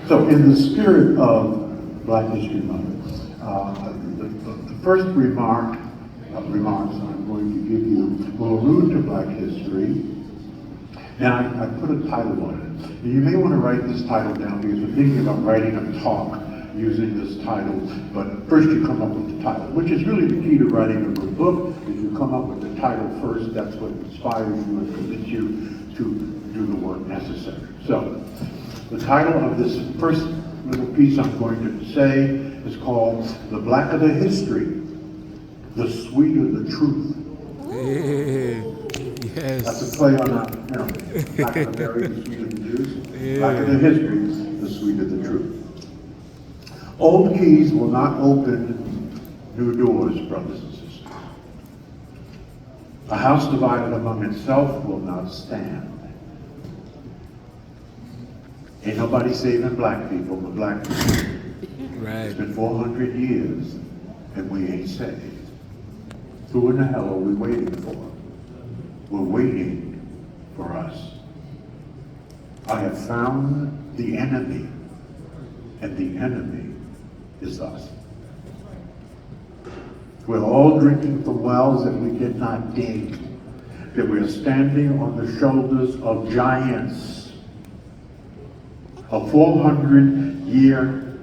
So in the spirit of Black History Month, the first remarks I'm going to give you will allude to Black history, and I put a title on it. And you may want to write this title down because we're thinking about writing a talk using this title, but first you come up with the title, which is really the key to writing a good book. If you come up with the title first, that's what inspires you and convinces you to do the work necessary. So, the title of this first little piece I'm going to say is called The Blacker the History, the Sweeter the Truth. Yes. That's a play on black of the berry, the sweeter the juice. Blacker the history, the sweeter the truth. Old keys will not open new doors, brothers and sisters. A house divided among itself will not stand. Ain't nobody saving black people but black people. Right. It's been 400 years and we ain't saved. Who in the hell are we waiting for? We're waiting for us. I have found the enemy, and the enemy is us. We're all drinking from wells that we did not dig, that we are standing on the shoulders of giants. A 400-year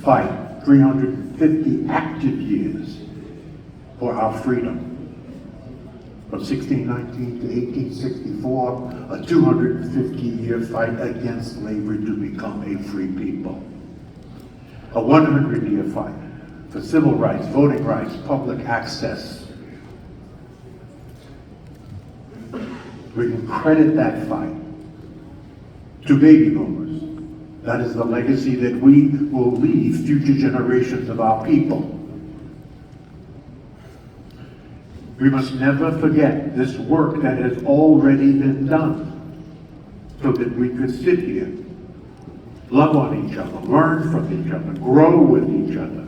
fight, 350 active years for our freedom. From 1619 to 1864, a 250-year fight against slavery to become a free people. A 100-year fight for civil rights, voting rights, public access. We can credit that fight to baby boomers. That is the legacy that we will leave future generations of our people. We must never forget this work that has already been done so that we could sit here, love on each other, learn from each other, grow with each other.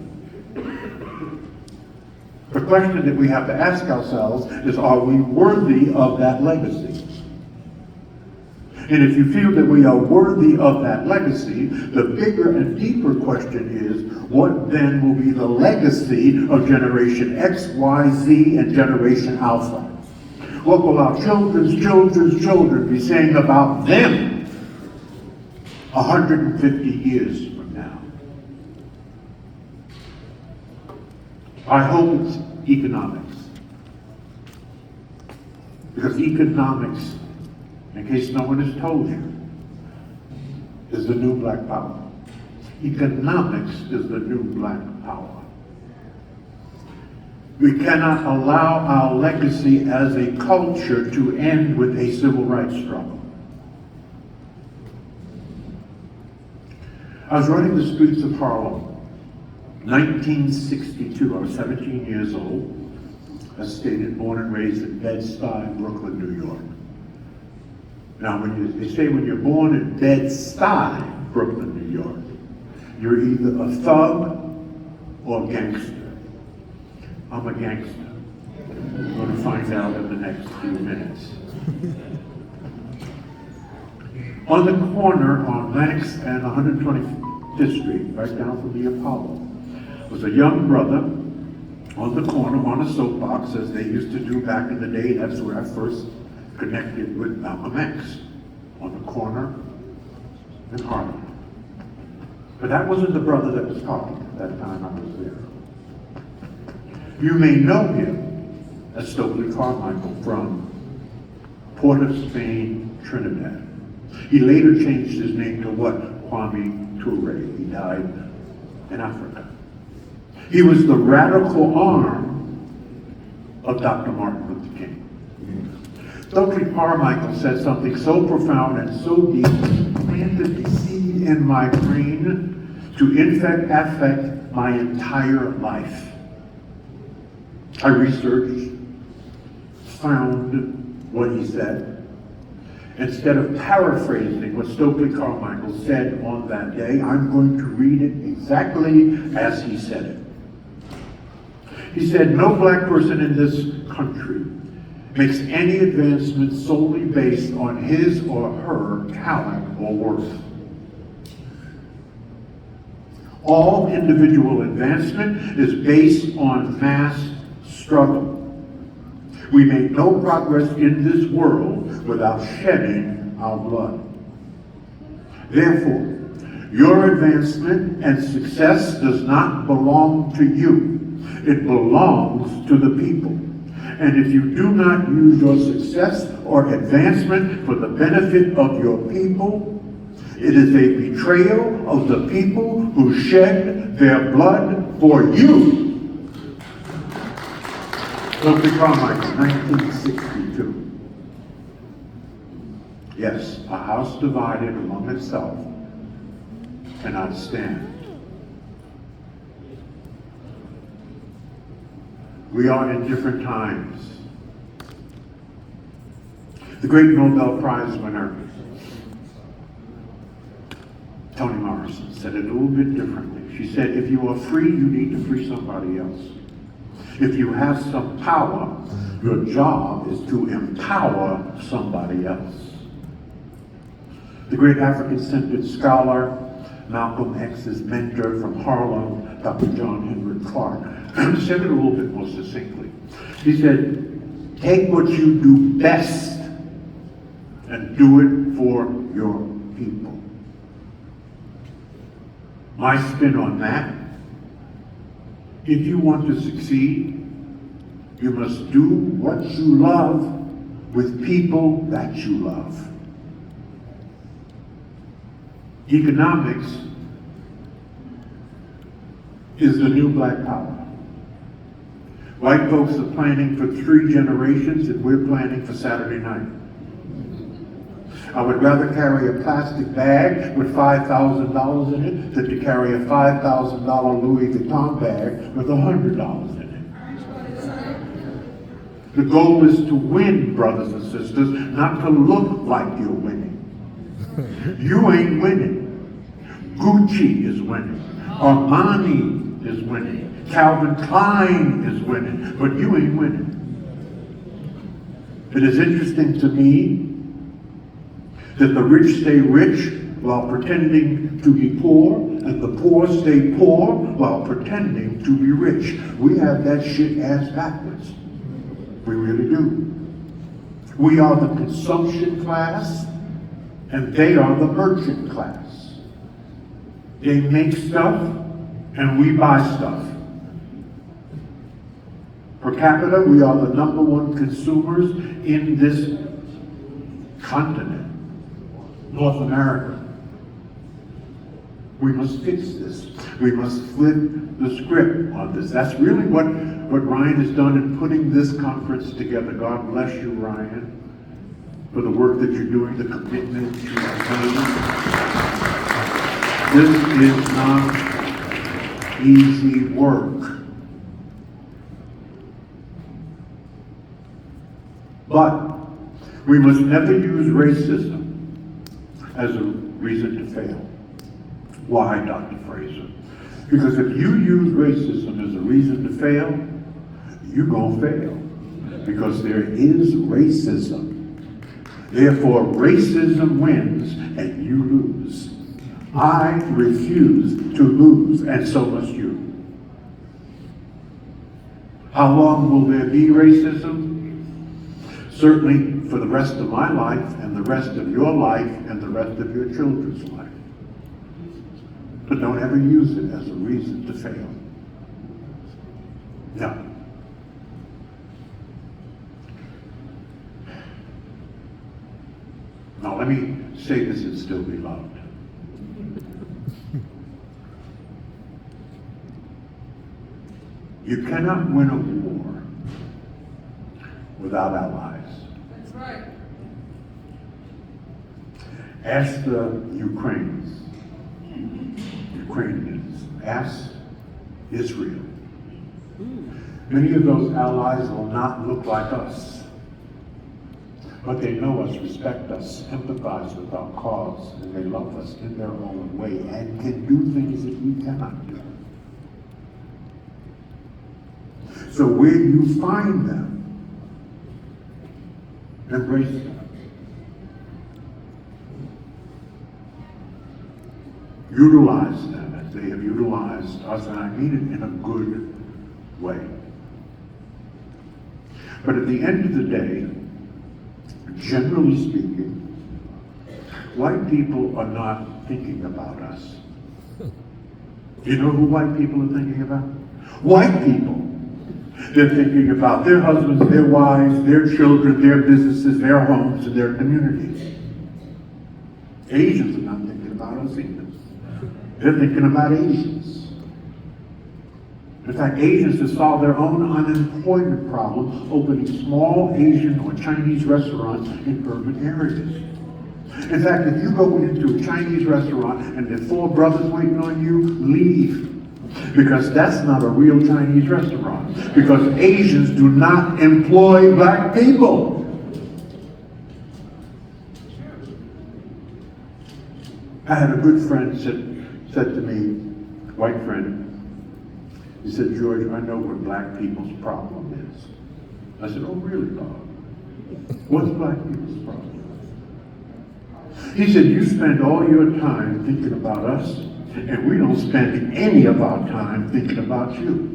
The question that we have to ask ourselves is, are we worthy of that legacy? And if you feel that we are worthy of that legacy, the bigger and deeper question is, what then will be the legacy of Generation X, Y, Z, and Generation Alpha? What will our children's children's children be saying about them 150 years from now? I hope it's economics. Because economics, in case no one has told you, is the new black power. Economics is the new black power. We cannot allow our legacy as a culture to end with a civil rights struggle. I was running the streets of Harlem, 1962. I was 17 years old. As stated, born and raised in Bed-Stuy, Brooklyn, New York. Now, they say when you're born in Bed-Stuy, Brooklyn, New York, you're either a thug or a gangster. I'm a gangster. We're going to find out in the next few minutes. On the corner on Lennox and 125th Street, right down from the Apollo, was a young brother on the corner on a soapbox, as they used to do back in the day. That's where I first connected with Malcolm X, on the corner in Harlem. But that wasn't the brother that was talking at that time I was there. You may know him as Stokely Carmichael from Port of Spain, Trinidad. He later changed his name to what? Kwame Ture. He died in Africa. He was the radical arm of Dr. Martin Luther King. Stokely Carmichael said something so profound and so deep, planted a seed in my brain to affect my entire life. I researched, found what he said. Instead of paraphrasing what Stokely Carmichael said on that day, I'm going to read it exactly as he said it. He said, no black person in this country makes any advancement solely based on his or her talent or worth. All individual advancement is based on mass struggle. We make no progress in this world without shedding our blood. Therefore, your advancement and success does not belong to you. It belongs to the people. And if you do not use your success or advancement for the benefit of your people, it is a betrayal of the people who shed their blood for you. Dr. Carmichael, 1962. Yes, a house divided among itself cannot stand. We are in different times. The great Nobel Prize winner, Toni Morrison, said it a little bit differently. She said, if you are free, you need to free somebody else. If you have some power, your job is to empower somebody else. The great African-centered scholar, Malcolm X's mentor from Harlem, Dr. John Henrik Clark, said it a little bit more succinctly. He said, take what you do best and do it for your people. My spin on that, if you want to succeed, you must do what you love with people that you love. Economics is the new black power. White folks are planning for 3 generations and we're planning for Saturday night. I would rather carry a plastic bag with $5,000 in it than to carry a $5,000 Louis Vuitton bag with $100 in it. The goal is to win, brothers and sisters, not to look like you're winning. You ain't winning. Gucci is winning. Armani is winning. Calvin Klein is winning. But you ain't winning. It is interesting to me that the rich stay rich while pretending to be poor, and the poor stay poor while pretending to be rich. We have that shit ass backwards. We really do. We are the consumption class, and they are the merchant class. They make stuff, and we buy stuff. Per capita, we are the #1 consumers in this continent, North America. We must fix this. We must flip the script on this. That's really what Ryan has done in putting this conference together. God bless you, Ryan, for the work that you're doing, the commitment you have made. This is not easy work. But we must never use racism as a reason to fail. Why, Dr. Fraser? Because if you use racism as a reason to fail, you're going to fail. Because there is racism. Therefore, racism wins and you lose. I refuse to lose, and so must you. How long will there be racism? Certainly for the rest of my life, and the rest of your life, and the rest of your children's life. But don't ever use it as a reason to fail. No. Now let me say this and still be loved. You cannot win a war without allies. That's right. Ask the Ukrainians, ask Israel. Many of those allies will not look like us, but they know us, respect us, empathize with our cause, and they love us in their own way and can do things that we cannot do. So where you find them, embrace them. Utilize them They have utilized us, and I mean it in a good way. But at the end of the day, generally speaking, white people are not thinking about us. You know who white people are thinking about? White people. They're thinking about their husbands, their wives, their children, their businesses, their homes, and their communities. Asians are not thinking about us either. They're thinking about Asians. In fact, Asians have solved their own unemployment problem opening small Asian or Chinese restaurants in urban areas. In fact, if you go into a Chinese restaurant and there are 4 brothers waiting on you, leave. Because that's not a real Chinese restaurant. Because Asians do not employ black people. I had a good friend said to me, white friend, he said, George, I know what black people's problem is. I said, oh really, Bob? What's black people's problem? He said, you spend all your time thinking about us, and we don't spend any of our time thinking about you.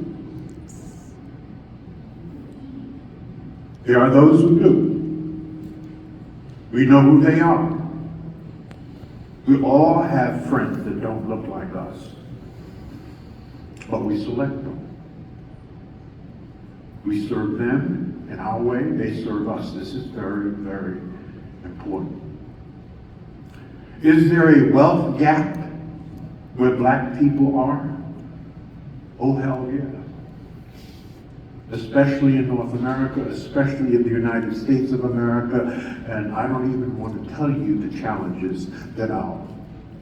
There are those who do. We know who they are. We all have friends that don't look like us, but we select them. We serve them in our way, they serve us. This is very, very important. Is there a wealth gap where black people are? Oh, hell yeah. Especially in North America, especially in the United States of America, and I don't even want to tell you the challenges that our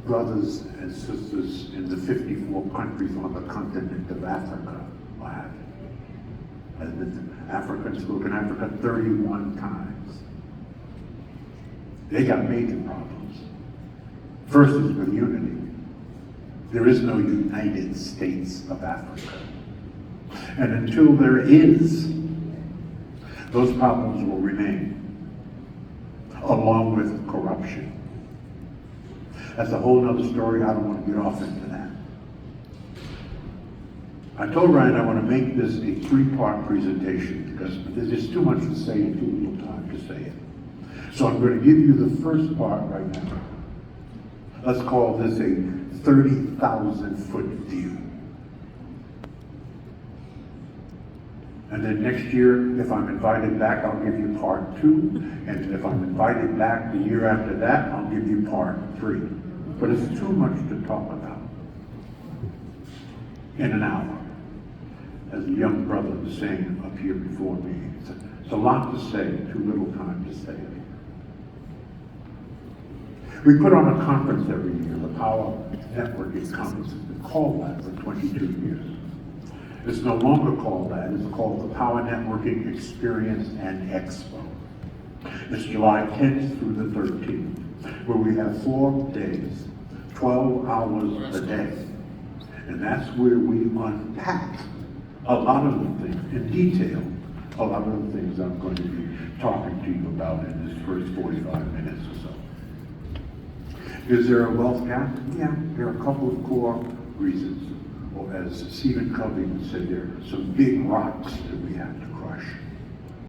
brothers and sisters in the 54 countries on the continent of Africa are having. I've been to Africa and spoken Africa 31 times. They got major problems. First is with unity. There is no United States of Africa. And until there is, those problems will remain, along with corruption. That's a whole other story. I don't want to get off into that. I told Ryan I want to make this a 3-part presentation because there's just too much to say and too little time to say it. So I'm going to give you the first part right now. Let's call this a 30,000-foot view. And then next year, if I'm invited back, I'll give you part 2. And if I'm invited back the year after that, I'll give you part 3. But it's too much to talk about in an hour. As a young brother was saying up here before me, it's a lot to say, too little time to say it. We put on a conference every year, the Power Networking Conference. It's been called that for 22 years. It's no longer called that. It's called the Power Networking Experience and Expo. It's July 10th through the 13th, where we have 4 days, 12 hours a day. And that's where we unpack a lot of the things, in detail, a lot of the things I'm going to be talking to you about in this first 45 minutes or so. Is there a wealth gap? Yeah, there are a couple of core reasons. Or as Stephen Covey would say, there are some big rocks that we have to crush.